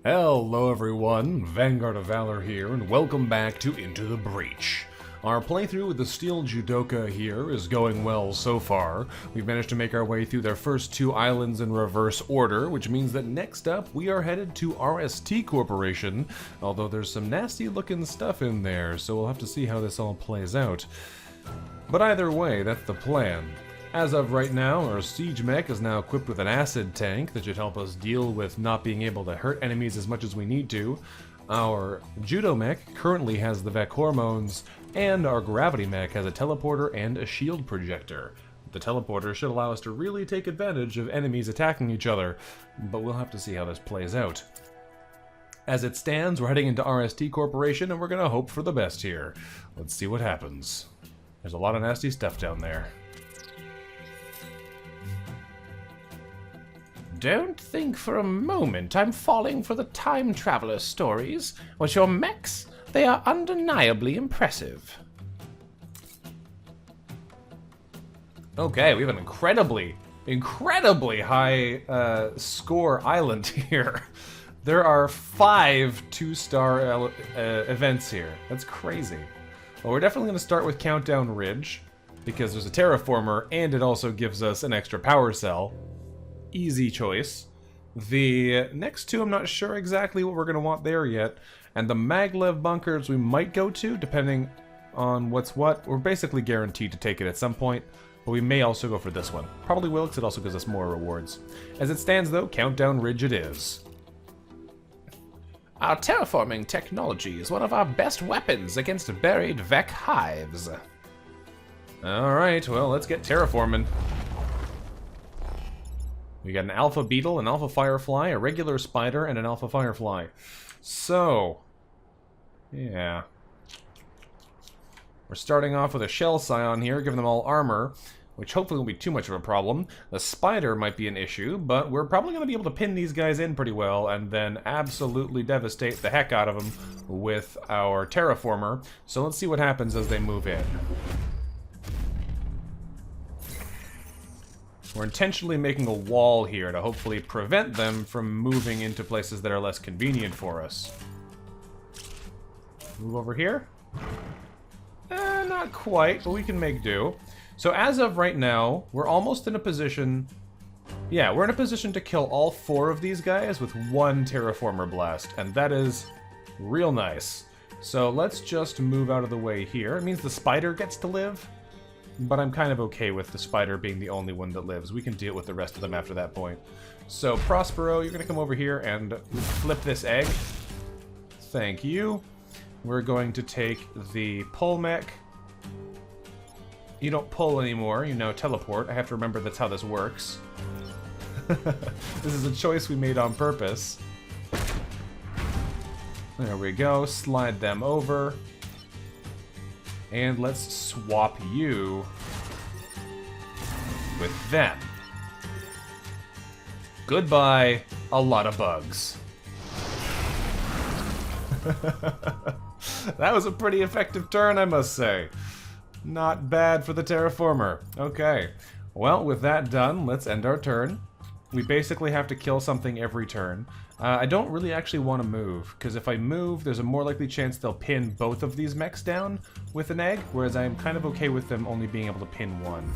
Hello everyone, Vanguard of Valor here, and welcome back to Into the Breach. Our playthrough with the Steel Judoka here is going well so far. We've managed to make our way through their first two islands in reverse order, which means that next up we are headed to RST Corporation, although there's some nasty looking stuff in there, so we'll have to see how this all plays out. But either way, that's the plan. As of right now, our siege mech is now equipped with an acid tank that should help us deal with not being able to hurt enemies as much as we need to. Our judo mech currently has the VEC hormones, and our gravity mech has a teleporter and a shield projector. The teleporter should allow us to really take advantage of enemies attacking each other, but we'll have to see how this plays out. As it stands, we're heading into RST Corporation, and we're gonna hope for the best here. Let's see what happens. There's a lot of nasty stuff down there. Don't think for a moment I'm falling for the time traveler stories. But your mechs, they are undeniably impressive. Okay, we have an incredibly high score island here. There are 5 2-star events here. That's crazy. Well, we're definitely going to start with Countdown Ridge, because there's a terraformer, and it also gives us an extra power cell. Easy choice. The next two, I'm not sure exactly what we're going to want there yet. And the maglev bunkers we might go to, depending on what's what. We're basically guaranteed to take it at some point, but we may also go for this one. Probably will, because it also gives us more rewards. As it stands, though, Countdown Ridge it is. Our terraforming technology is one of our best weapons against buried VEC hives. Alright, well, let's get terraforming. We got an alpha beetle, an alpha firefly, a regular spider, and an alpha firefly. So, yeah. We're starting off with a shell scion here, giving them all armor, which hopefully won't be too much of a problem. The spider might be an issue, but we're probably going to be able to pin these guys in pretty well, and then absolutely devastate the heck out of them with our terraformer. So let's see what happens as they move in. We're intentionally making a wall here to hopefully prevent them from moving into places that are less convenient for us. Move over here? Not quite, but we can make do. So as of right now, we're almost in a position... Yeah, we're in a position to kill all 4 of these guys with 1 terraformer blast, and that is real nice. So let's just move out of the way here. It means the spider gets to live. But I'm kind of okay with the spider being the only one that lives. We can deal with the rest of them after that point. So, Prospero, you're going to come over here and flip this egg. Thank you. We're going to take the pull mech. You don't pull anymore, you now teleport. I have to remember that's how this works. This is a choice we made on purpose. There we go. Slide them over. And let's swap you with them. Goodbye, a lot of bugs. That was a pretty effective turn, I must say. Not bad for the terraformer. Okay, well, with that done, let's end our turn. We basically have to kill something every turn. I don't really actually want to move, because if I move, there's a more likely chance they'll pin both of these mechs down with an egg, whereas I'm kind of okay with them only being able to pin one.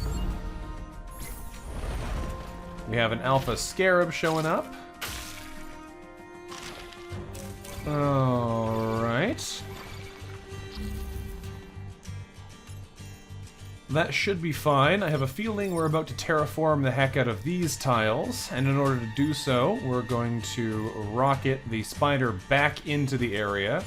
We have an alpha scarab showing up. Alright. That should be fine. I have a feeling we're about to terraform the heck out of these tiles, and in order to do so, we're going to rocket the spider back into the area.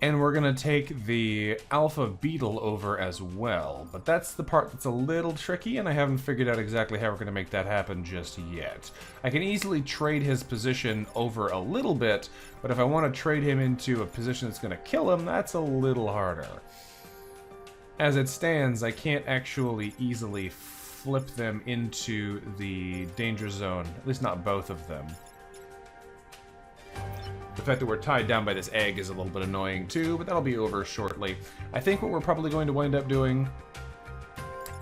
And we're going to take the alpha beetle over as well. But that's the part that's a little tricky, and I haven't figured out exactly how we're going to make that happen just yet. I can easily trade his position over a little bit, but if I want to trade him into a position that's going to kill him, that's a little harder. As it stands, I can't actually easily flip them into the danger zone, at least not both of them. The fact that we're tied down by this egg is a little bit annoying too, but that'll be over shortly. I think what we're probably going to wind up doing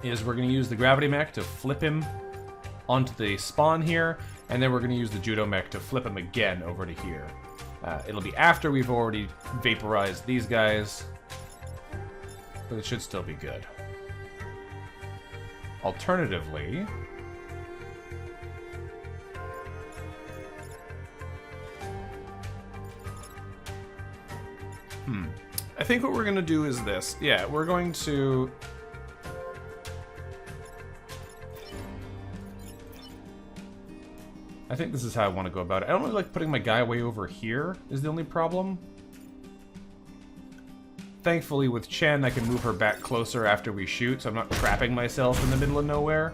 is we're going to use the gravity mech to flip him onto the spawn here, and then we're going to use the Judo mech to flip him again over to here. It'll be after we've already vaporized these guys, but it should still be good. Alternatively, I think what we're going to do is this. Yeah, we're going to... I think this is how I want to go about it. I don't really like putting my guy way over here, is the only problem. Thankfully, with Chen, I can move her back closer after we shoot, so I'm not trapping myself in the middle of nowhere.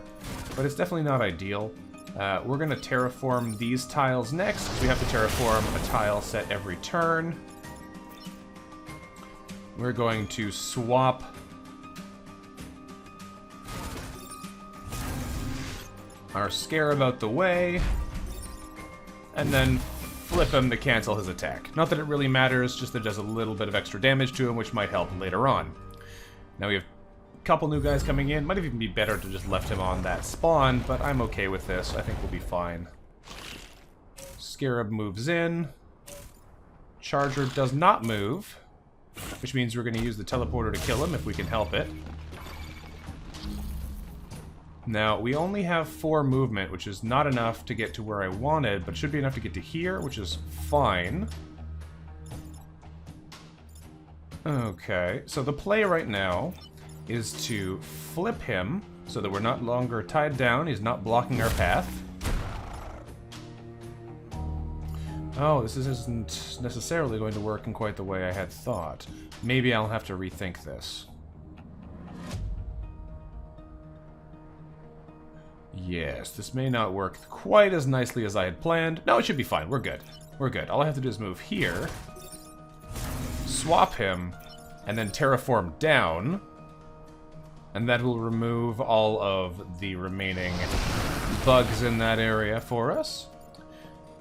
But it's definitely not ideal. We're going to terraform these tiles next, because we have to terraform a tile set every turn. We're going to swap our Scarab out the way, and then flip him to cancel his attack. Not that it really matters, just that it does a little bit of extra damage to him, which might help later on. Now we have a couple new guys coming in. Might even be better to just left him on that spawn, but I'm okay with this. I think we'll be fine. Scarab moves in. Charger does not move, which means we're going to use the teleporter to kill him if we can help it. Now, we only have 4 movement, which is not enough to get to where I wanted, but should be enough to get to here, which is fine. Okay, so the play right now is to flip him so that we're not longer tied down. He's not blocking our path. Oh, this isn't necessarily going to work in quite the way I had thought. Maybe I'll have to rethink this. Yes, this may not work quite as nicely as I had planned. No, it should be fine. We're good. We're good. All I have to do is move here, swap him, and then terraform down. And that will remove all of the remaining bugs in that area for us.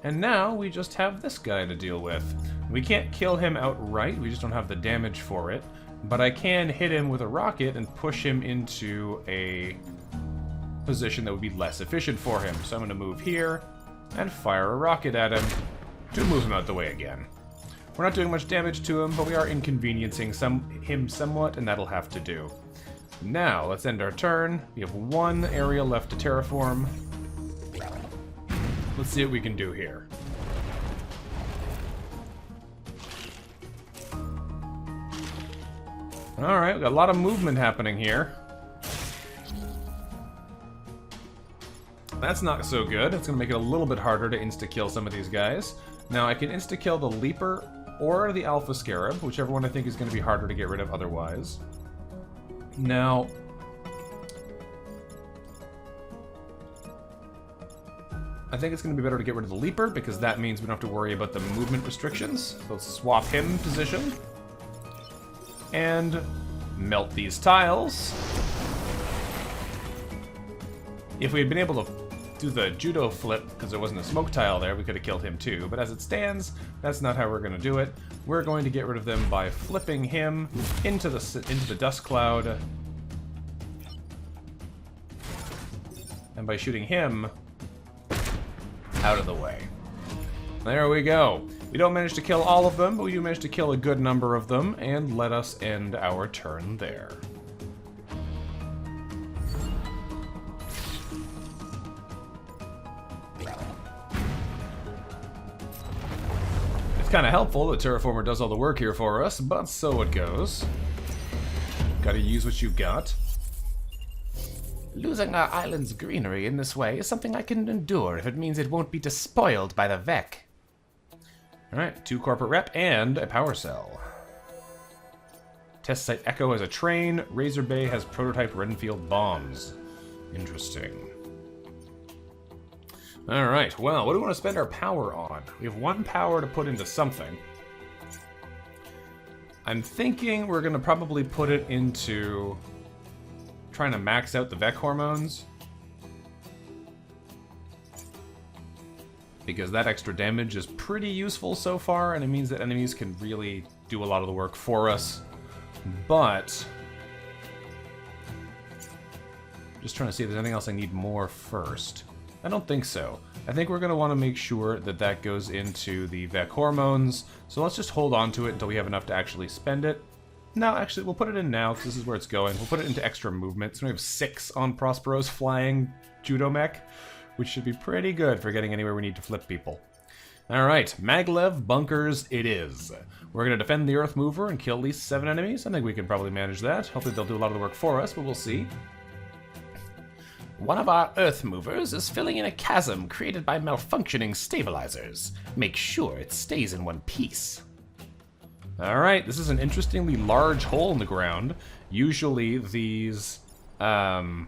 And now we just have this guy to deal with. We can't kill him outright. We just don't have the damage for it. But I can hit him with a rocket and push him into a position that would be less efficient for him. So I'm going to move here and fire a rocket at him to move him out the way again. We're not doing much damage to him, but we are inconveniencing him somewhat, and that'll have to do. Now, let's end our turn. We have 1 area left to terraform. Let's see what we can do here. Alright, we've got a lot of movement happening here. That's not so good. It's going to make it a little bit harder to insta-kill some of these guys. Now, I can insta-kill the Leaper or the Alpha Scarab, whichever one I think is going to be harder to get rid of otherwise. Now, I think it's going to be better to get rid of the Leaper, because that means we don't have to worry about the movement restrictions. So let's swap him position. And melt these tiles. If we had been able to do the judo flip, because there wasn't a smoke tile there, we could have killed him too. But as it stands, that's not how we're going to do it. We're going to get rid of them by flipping him into the dust cloud. And by shooting him out of the way. There we go. We don't manage to kill all of them, but we do manage to kill a good number of them, and let us end our turn there. It's kind of helpful that Terraformer does all the work here for us, but so it goes. Gotta use what you got. Losing our island's greenery in this way is something I can endure if it means it won't be despoiled by the Vec. Alright, 2 corporate rep and a power cell. Test Site Echo has a train. Razor Bay has prototype Renfield bombs. Interesting. Alright, well, what do we want to spend our power on? We have 1 power to put into something. I'm thinking we're going to probably put it into trying to max out the Vec hormones. Because that extra damage is pretty useful so far, and it means that enemies can really do a lot of the work for us. But just trying to see if there's anything else I need more first. I don't think so. I think we're going to want to make sure that that goes into the VEC hormones. So let's just hold on to it until we have enough to actually spend it. No, actually, we'll put it in now, because this is where it's going. We'll put it into extra movement. So we have 6 on Prospero's flying judo mech, which should be pretty good for getting anywhere we need to flip people. Alright, Maglev bunkers it is. We're going to defend the Earth Mover and kill at least 7 enemies. I think we can probably manage that. Hopefully they'll do a lot of the work for us, but we'll see. One of our Earth Movers is filling in a chasm created by malfunctioning stabilizers. Make sure it stays in one piece. Alright, this is an interestingly large hole in the ground. Usually these, what's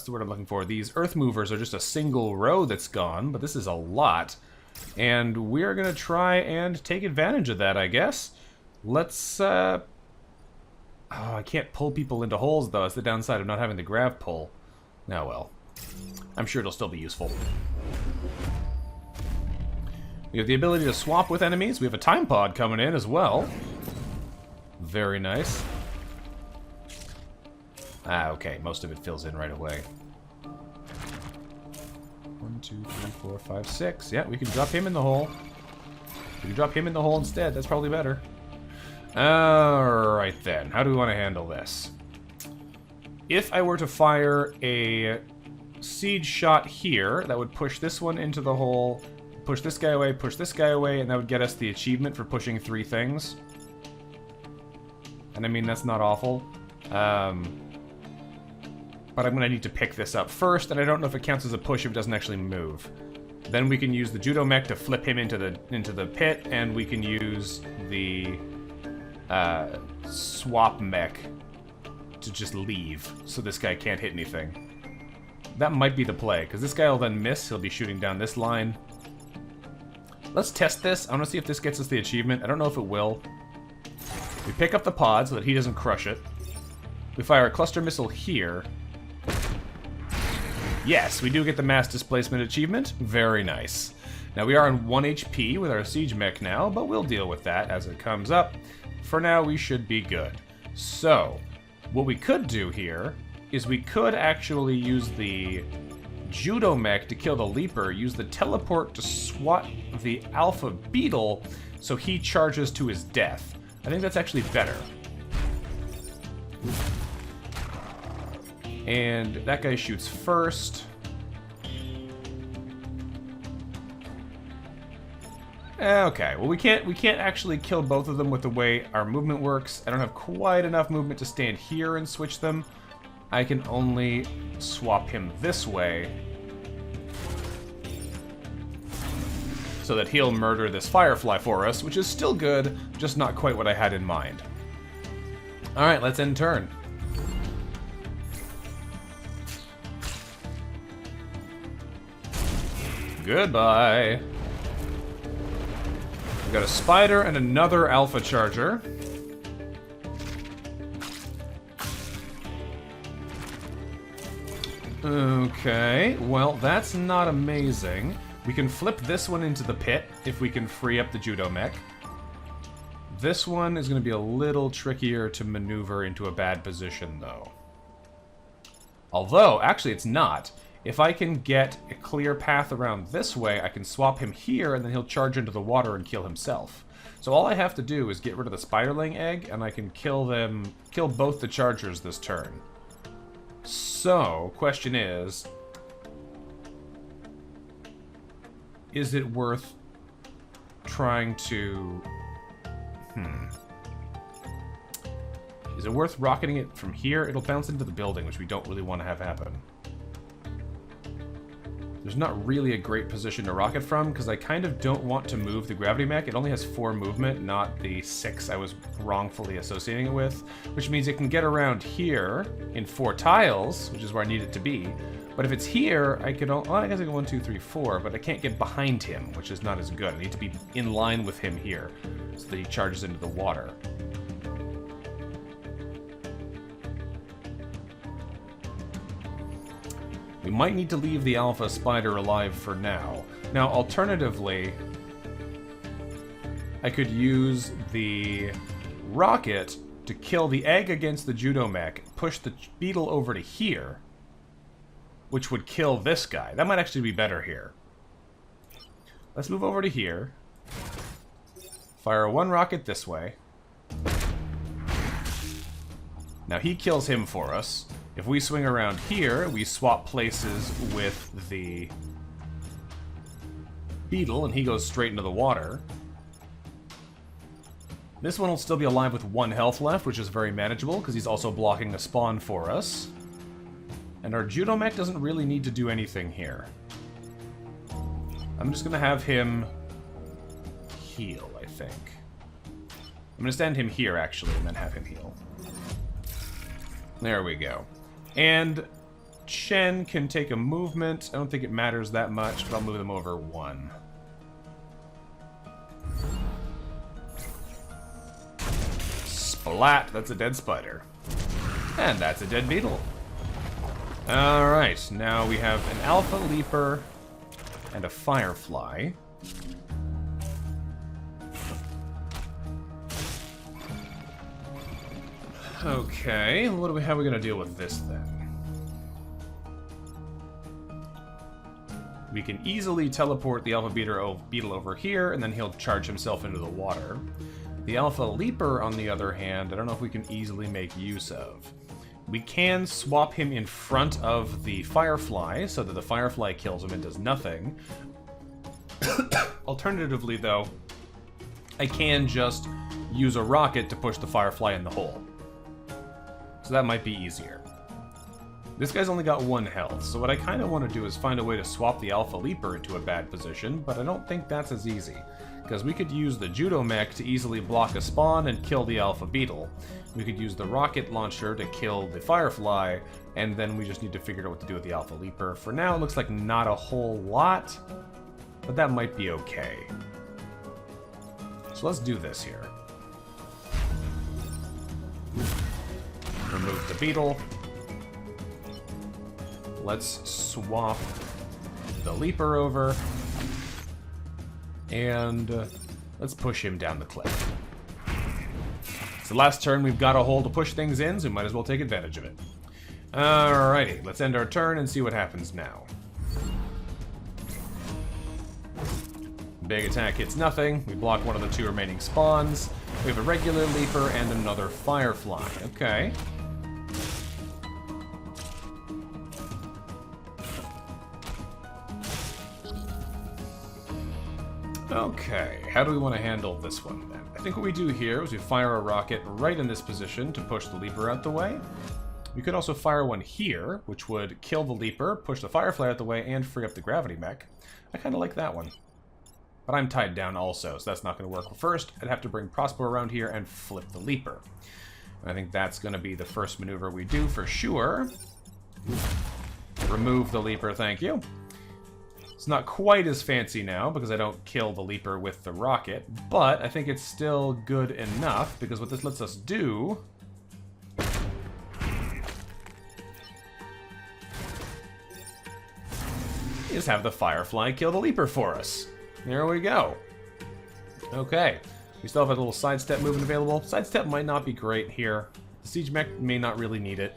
the word I'm looking for? These Earth Movers are just a single row that's gone, but this is a lot. And we're gonna try and take advantage of that, I guess. Let's, oh, I can't pull people into holes, though. It's the downside of not having the grav pull. Oh, well. I'm sure it'll still be useful. We have the ability to swap with enemies. We have a time pod coming in as well. Very nice. Ah, okay. Most of it fills in right away. 1, 2, 3, 4, 5, 6. Yeah, we can drop him in the hole. We can drop him in the hole instead. That's probably better. Alright then. How do we want to handle this? If I were to fire a siege shot here, that would push this one into the hole, push this guy away, and that would get us the achievement for pushing 3 things. And I mean, that's not awful. But I'm going to need to pick this up first, and I don't know if it counts as a push if it doesn't actually move. Then we can use the judo mech to flip him into the pit, and we can use the swap mech to just leave, so this guy can't hit anything. That might be the play, because this guy will then miss. He'll be shooting down this line. Let's test this. I want to see if this gets us the achievement. I don't know if it will. We pick up the pod so that he doesn't crush it. We fire a cluster missile here. Yes, we do get the mass displacement achievement. Very nice. Now we are on 1 HP with our siege mech now, but we'll deal with that as it comes up. For now, we should be good. So, what we could do here is we could actually use the judo mech to kill the leaper, use the teleport to swat the alpha beetle so he charges to his death. I think that's actually better. And that guy shoots first. Okay, well we can't actually kill both of them with the way our movement works. I don't have quite enough movement to stand here and switch them. I can only swap him this way so that he'll murder this firefly for us, which is still good, just not quite what I had in mind. Alright, let's end turn. Goodbye. We've got a spider and another alpha charger. Okay, well, that's not amazing. We can flip this one into the pit if we can free up the judo mech. This one is going to be a little trickier to maneuver into a bad position, though. Although, actually, it's not. If I can get a clear path around this way, I can swap him here, and then he'll charge into the water and kill himself. So all I have to do is get rid of the spiderling egg, and I can kill both the chargers this turn. So, question is it worth trying to... Is it worth rocketing it from here? It'll bounce into the building, which we don't really want to have happen. There's not really a great position to rocket from, because I kind of don't want to move the gravity mech. It only has 4 movement, not the 6 I was wrongfully associating it with, which means it can get around here in 4 tiles, which is where I need it to be. But if it's here, I could... Well, I guess I go 1, 2, 3, 4, but I can't get behind him, which is not as good. I need to be in line with him here, so that he charges into the water. We might need to leave the alpha spider alive for now. Now, alternatively, I could use the rocket to kill the egg against the judo mech, push the beetle over to here, which would kill this guy. That might actually be better here. Let's move over to here. Fire one rocket this way. Now he kills him for us. If we swing around here, we swap places with the beetle, and he goes straight into the water. This one will still be alive with 1 health left, which is very manageable, because he's also blocking a spawn for us. And our Judo mech doesn't really need to do anything here. I'm just going to have him heal, I think. I'm going to stand him here, actually, and then have him heal. There we go. And Chen can take a movement. I don't think it matters that much, but I'll move them over 1. Splat! That's a dead spider. And that's a dead beetle. Alright, now we have an alpha leaper and a firefly. Okay, how are we gonna deal with this then? We can easily teleport the alpha beetle over here, and then he'll charge himself into the water. The alpha leaper, on the other hand, I don't know if we can easily make use of. We can swap him in front of the firefly, so that the firefly kills him and does nothing. Alternatively, though, I can just use a rocket to push the firefly in the hole. So that might be easier. This guy's only got 1 health, so what I kind of want to do is find a way to swap the alpha leaper into a bad position, but I don't think that's as easy. Because we could use the Judo mech to easily block a spawn and kill the alpha beetle. We could use the rocket launcher to kill the firefly, and then we just need to figure out what to do with the alpha leaper. For now, it looks like not a whole lot, but that might be okay. So let's do this here. Remove the beetle. Let's swap the leaper over. And let's push him down the cliff. It's the last turn. We've got a hole to push things in, so we might as well take advantage of it. Alrighty, let's end our turn and see what happens now. Big attack hits nothing. We block one of the 2 remaining spawns. We have a regular leaper and another firefly. Okay. Okay, how do we want to handle this one then? I think what we do here is we fire a rocket right in this position to push the leaper out the way. We could also fire one here, which would kill the leaper, push the firefly out the way, and free up the gravity mech. I kind of like that one. But I'm tied down also, so that's not going to work. First, I'd have to bring Prospero around here and flip the leaper. And I think that's going to be the first maneuver we do for sure. Remove the leaper, thank you. It's not quite as fancy now, because I don't kill the leaper with the rocket, but I think it's still good enough, because what this lets us do is have the firefly kill the leaper for us. There we go. Okay. We still have a little sidestep movement available. Sidestep might not be great here. The siege mech may not really need it.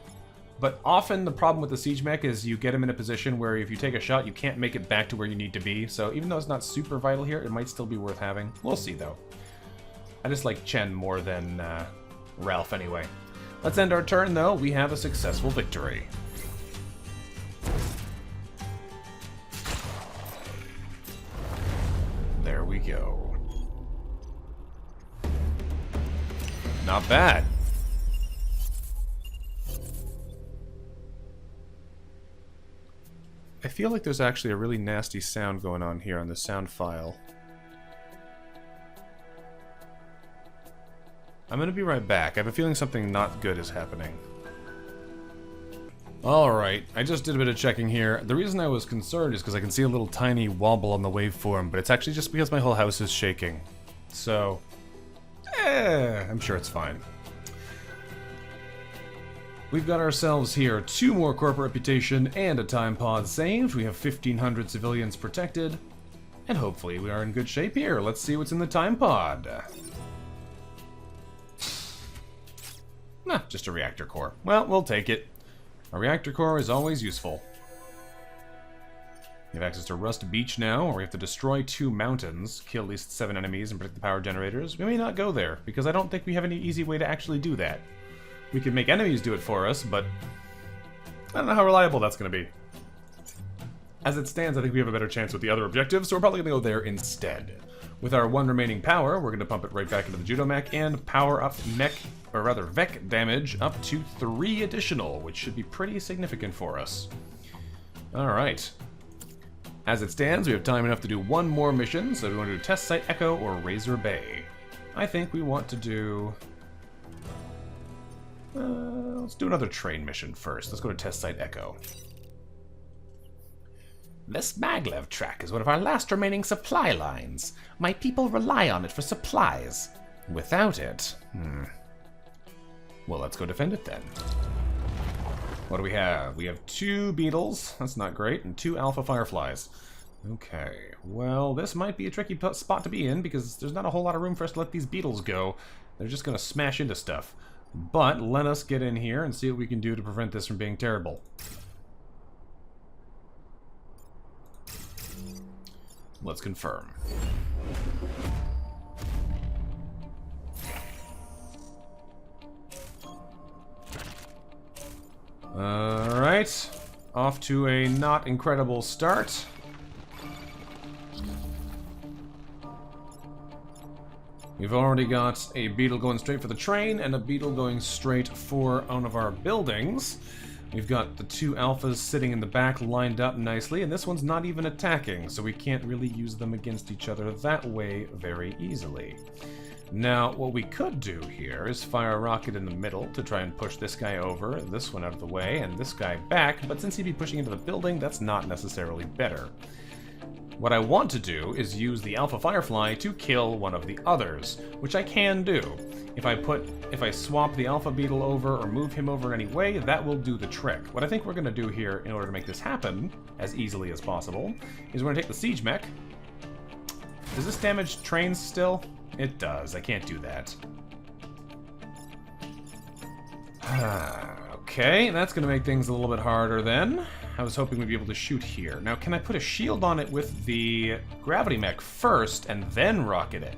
But often the problem with the siege mech is you get him in a position where if you take a shot, you can't make it back to where you need to be. So even though it's not super vital here, it might still be worth having. We'll see, though. I just like Chen more than Ralph anyway. Let's end our turn, though. We have a successful victory. There we go. Not bad. I feel like there's actually a really nasty sound going on here on the sound file. I'm gonna be right back. I have a feeling something not good is happening. Alright, I just did a bit of checking here. The reason I was concerned is because I can see a little tiny wobble on the waveform, but it's actually just because my whole house is shaking. So, I'm sure it's fine. We've got ourselves here 2 more corporate reputation and a time pod saved. We have 1,500 civilians protected. And hopefully we are in good shape here. Let's see what's in the time pod. Nah, just a reactor core. Well, we'll take it. A reactor core is always useful. We have access to Rust Beach now, where we have to destroy 2 mountains, kill at least 7 enemies, and protect the power generators. We may not go there, because I don't think we have any easy way to actually do that. We could make enemies do it for us, but I don't know how reliable that's going to be. As it stands, I think we have a better chance with the other objectives, so we're probably going to go there instead. With our 1 remaining power, we're going to pump it right back into the Judomech and power up Vec damage up to 3 additional, which should be pretty significant for us. Alright. As it stands, we have time enough to do 1 more mission, so we want to do Test Site Echo or Razor Bay. I think we want to do... let's do another train mission first. Let's go to Test Site Echo. This maglev track is one of our last remaining supply lines. My people rely on it for supplies. Without it... Well, let's go defend it then. What do we have? We have 2 beetles. That's not great. And 2 alpha fireflies. Okay. Well, this might be a tricky spot to be in, because there's not a whole lot of room for us to let these beetles go. They're just going to smash into stuff. But let us get in here and see what we can do to prevent this from being terrible. Let's confirm. Alright. Off to a not incredible start. We've already got a beetle going straight for the train and a beetle going straight for one of our buildings. We've got the 2 alphas sitting in the back lined up nicely, and this one's not even attacking, so we can't really use them against each other that way very easily. Now, what we could do here is fire a rocket in the middle to try and push this guy over, this one out of the way, and this guy back, but since he'd be pushing into the building, that's not necessarily better. What I want to do is use the Alpha Firefly to kill one of the others, which I can do. If I swap the Alpha Beetle over or move him over in any way, that will do the trick. What I think we're going to do here in order to make this happen as easily as possible is we're going to take the Siege Mech. Does this damage trains still? It does. I can't do that. Okay, that's going to make things a little bit harder then. I was hoping we'd be able to shoot here. Now, can I put a shield on it with the Gravity Mech first and then rocket it?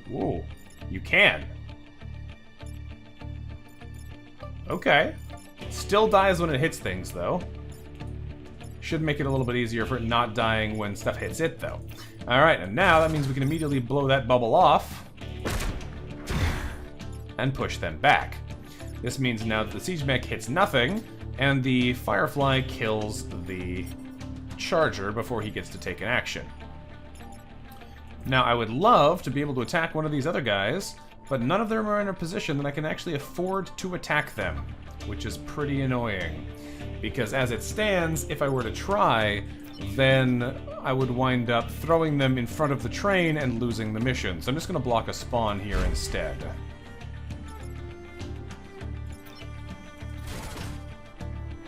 Whoa, you can. Okay. Still dies when it hits things, though. Should make it a little bit easier for it not dying when stuff hits it, though. Alright, and now that means we can immediately blow that bubble off and push them back. This means now that the Siege Mech hits nothing, and the Firefly kills the Charger before he gets to take an action. Now, I would love to be able to attack one of these other guys, but none of them are in a position that I can actually afford to attack them, which is pretty annoying. Because as it stands, if I were to try, then I would wind up throwing them in front of the train and losing the mission. So I'm just going to block a spawn here instead.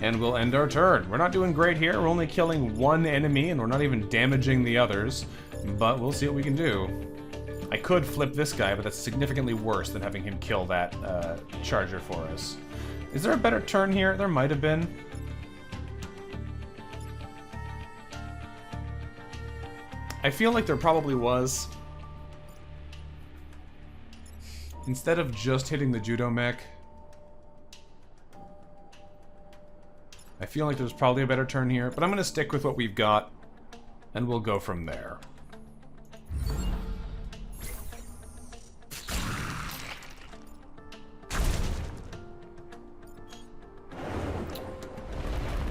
And we'll end our turn. We're not doing great here. We're only killing 1 enemy, and we're not even damaging the others. But we'll see what we can do. I could flip this guy, but that's significantly worse than having him kill that Charger for us. Is there a better turn here? There might have been. I feel like there probably was. Instead of just hitting the Judomech, I feel like there's probably a better turn here, but I'm going to stick with what we've got, and we'll go from there.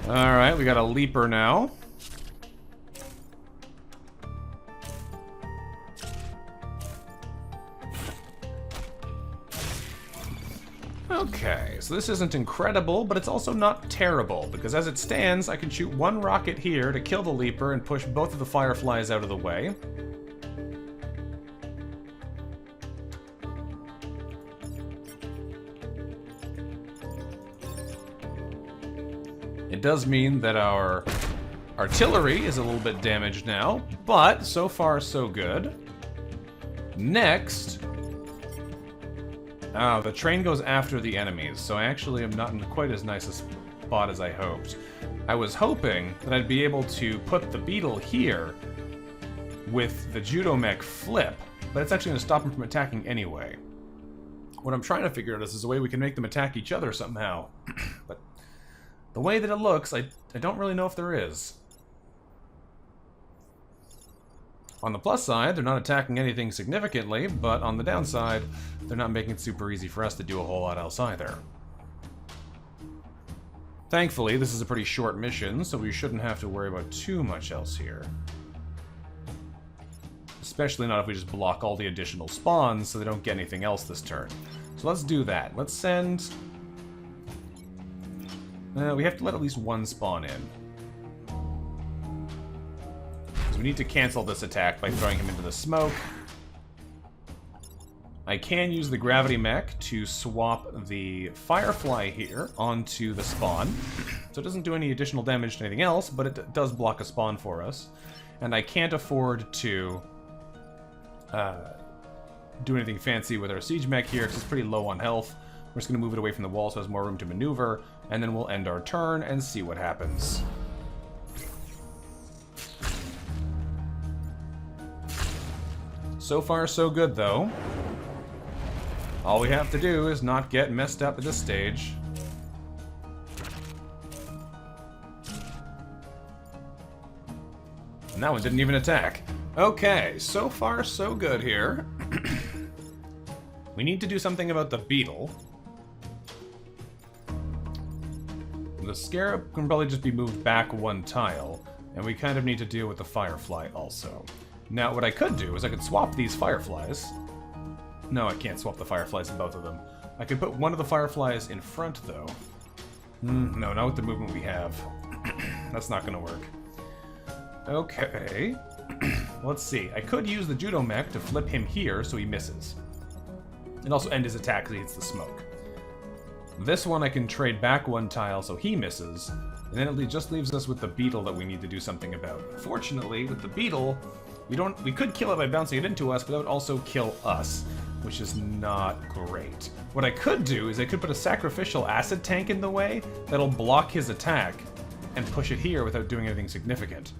Alright, we got a Leaper now. Okay, so this isn't incredible, but it's also not terrible, because as it stands, I can shoot 1 rocket here to kill the Leaper and push both of the Fireflies out of the way. It does mean that our artillery is a little bit damaged now, but so far so good. Next, The train goes after the enemies, so I actually am not in quite as nice a spot as I hoped. I was hoping that I'd be able to put the beetle here with the judo mech flip, but it's actually going to stop them from attacking anyway. What I'm trying to figure out is a way we can make them attack each other somehow. But the way that it looks, I don't really know if there is. On the plus side, they're not attacking anything significantly, but on the downside, they're not making it super easy for us to do a whole lot else either. Thankfully, this is a pretty short mission, so we shouldn't have to worry about too much else here. Especially not if we just block all the additional spawns so they don't get anything else this turn. So let's do that. Let's send... we have to let at least one spawn in. So we need to cancel this attack by throwing him into the smoke. I can use the gravity mech to swap the firefly here onto the spawn. So it doesn't do any additional damage to anything else, but it does block a spawn for us. And I can't afford to do anything fancy with our siege mech here because it's pretty low on health. We're just going to move it away from the wall so it has more room to maneuver, and then we'll end our turn and see what happens. So far, so good, though. All we have to do is not get messed up at this stage. And that one didn't even attack. Okay, so far, so good here. We need to do something about the beetle. The scarab can probably just be moved back one tile, and we kind of need to deal with the firefly also. Now, what I could do is I could swap these fireflies. No, I can't swap the fireflies in both of them. I could put one of the fireflies in front, though. No, not with the movement we have. That's not going to work. Okay. Let's see. I could use the judo mech to flip him here so he misses. And also end his attack because he hits the smoke. This one I can trade back one tile so he misses, and then it just leaves us with the beetle that we need to do something about. Fortunately, with the beetle, we could kill it by bouncing it into us, but that would also kill us, which is not great. What I could do is I could put a sacrificial acid tank in the way that'll block his attack and push it here without doing anything significant.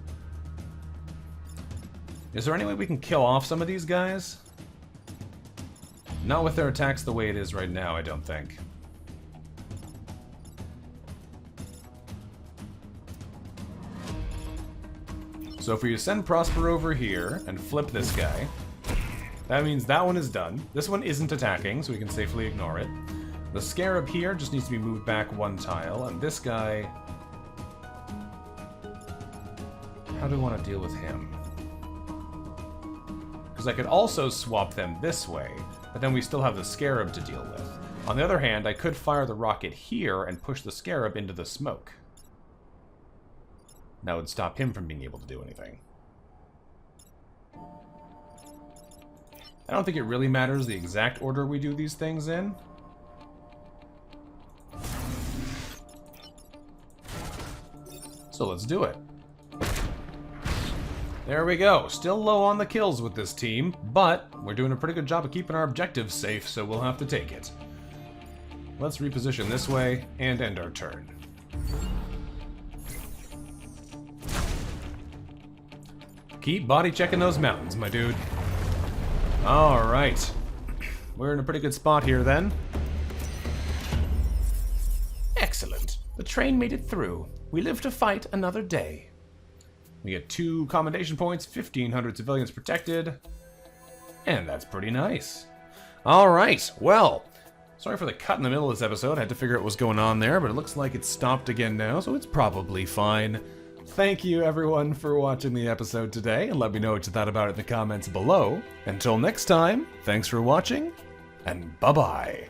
Is there any way we can kill off some of these guys? Not with their attacks the way it is right now, I don't think. So if we send Prosper over here and flip this guy, that means that one is done. This one isn't attacking, so we can safely ignore it. The scarab here just needs to be moved back one tile, and this guy... How do we want to deal with him? Because I could also swap them this way, but then we still have the scarab to deal with. On the other hand, I could fire the rocket here and push the scarab into the smoke. That would stop him from being able to do anything. I don't think it really matters the exact order we do these things in. So let's do it. There we go. Still low on the kills with this team, but we're doing a pretty good job of keeping our objectives safe, so we'll have to take it. Let's reposition this way and end our turn. Keep body checking those mountains, my dude. Alright. We're in a pretty good spot here, then. Excellent. The train made it through. We live to fight another day. We get 2 commendation points, 1,500 civilians protected, and that's pretty nice. Alright, well, sorry for the cut in the middle of this episode. I had to figure out what's going on there, but it looks like it's stopped again now, so it's probably fine. Thank you, everyone, for watching the episode today, and let me know what you thought about it in the comments below. Until next time, thanks for watching, and bye-bye.